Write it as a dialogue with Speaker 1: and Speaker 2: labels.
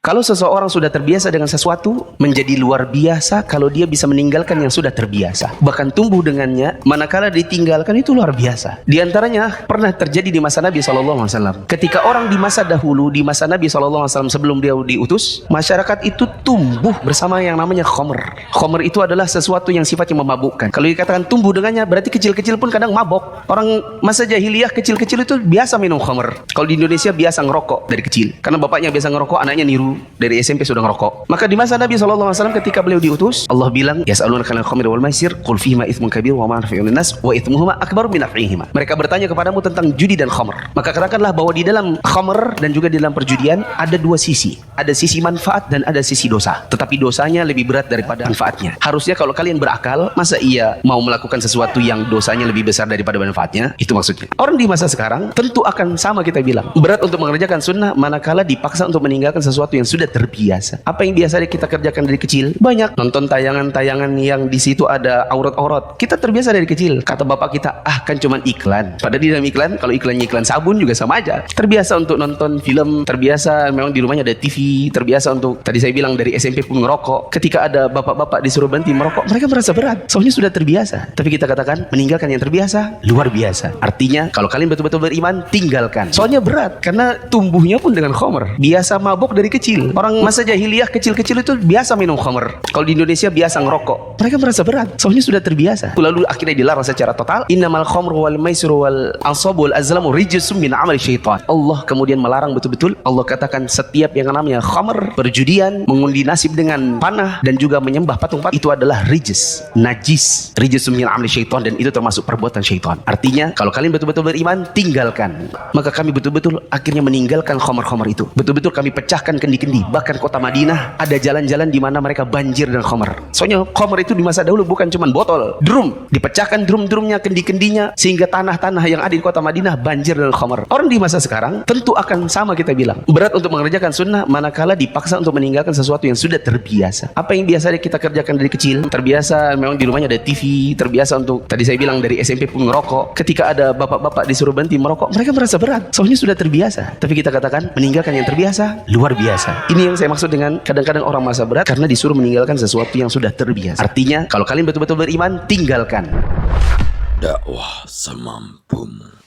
Speaker 1: Kalau seseorang sudah terbiasa dengan sesuatu, menjadi luar biasa kalau dia bisa meninggalkan yang sudah terbiasa. Bahkan tumbuh dengannya, manakala ditinggalkan itu luar biasa. Di antaranya pernah terjadi di masa Nabi SAW. Ketika orang di masa dahulu, di masa Nabi SAW sebelum dia diutus, masyarakat itu tumbuh bersama yang namanya khomer. Khomer itu adalah sesuatu yang sifatnya memabukkan. Kalau dikatakan tumbuh dengannya, berarti kecil-kecil pun kadang mabok. Orang masa jahiliyah kecil-kecil itu biasa minum khomer. Kalau di Indonesia biasa ngerokok dari kecil. Karena bapaknya biasa ngerokok, anaknya niru. Dari SMP sudah ngerokok. Maka di masa Nabi SAW ketika beliau diutus, Allah bilang, yas'alunaka 'anil khamri wal maisir, qul fihima itsmun kabir wa manafi'un linnas wa itsmuhuma akbaru min naf'ihima. Mereka bertanya kepadamu tentang judi dan khamr. Maka katakanlah bahwa di dalam khamr dan juga di dalam perjudian ada dua sisi. Ada sisi manfaat dan ada sisi dosa. Tetapi dosanya lebih berat daripada manfaatnya. Harusnya kalau kalian berakal, masa iya mau melakukan sesuatu yang dosanya lebih besar daripada manfaatnya? Itu maksudnya. Orang di masa sekarang tentu akan sama kita bilang. Berat untuk mengerjakan sunnah manakala dipaksa untuk meninggalkan sesuatu yang sudah terbiasa. Apa yang biasa kita kerjakan dari kecil? Banyak. Nonton tayangan-tayangan yang di situ ada aurat-aurat. Kita terbiasa dari kecil. Kata bapak kita, kan cuman iklan. Padahal di dalam iklan, kalau iklannya iklan sabun juga sama aja. Terbiasa untuk nonton film, terbiasa memang di rumahnya ada TV, terbiasa untuk, tadi saya bilang dari SMP pun ngerokok. Ketika ada bapak-bapak disuruh berhenti merokok, mereka merasa berat. Soalnya sudah terbiasa. Tapi kita katakan, meninggalkan yang terbiasa, luar biasa. Artinya, kalau kalian betul-betul beriman, tinggalkan. Soalnya berat, karena tumbuhnya pun dengan khomer. Biasa mabuk dari kecil. Orang masa jahiliyah kecil-kecil itu biasa minum khamr. Kalau di Indonesia biasa ngerokok. Mereka merasa berat. Soalnya sudah terbiasa. Lalu akhirnya dilarang secara total. Innamal khamru wal maisiru wal ansabu wal azlamu rijsum min amali syaitan. Allah kemudian melarang betul-betul. Allah katakan setiap yang namanya khamr, perjudian, mengundi nasib dengan panah dan juga menyembah patung-patung itu adalah rijs, najis. Rijsum min amali syaitan, dan itu termasuk perbuatan syaitan. Artinya kalau kalian betul-betul beriman, tinggalkan. Maka kami betul-betul akhirnya meninggalkan khamr-khamr itu. Betul-betul kami pecahkan kendi-kendi. Bahkan kota Madinah ada jalan-jalan di mana mereka banjir dengan khamr. Soalnya khamr itu di masa dahulu bukan cuma botol, drum. Dipecahkan drum-drumnya, kendi-kendinya, sehingga tanah-tanah yang ada di kota Madinah banjir dengan khamr. Orang di masa sekarang tentu akan sama kita bilang. Berat untuk mengerjakan sunnah manakala dipaksa untuk meninggalkan sesuatu yang sudah terbiasa. Apa yang biasa kita kerjakan dari kecil? Terbiasa memang di rumahnya ada TV, terbiasa untuk, tadi saya bilang dari SMP pun ngerokok. Ketika ada bapak-bapak disuruh berhenti merokok, mereka merasa berat. Soalnya sudah terbiasa. Tapi kita katakan meninggalkan yang terbiasa, luar biasa. Ini yang saya maksud dengan kadang-kadang orang merasa berat karena disuruh meninggalkan sesuatu yang sudah terbiasa. Artinya kalau kalian betul-betul beriman, tinggalkan.
Speaker 2: Dakwah semampumu.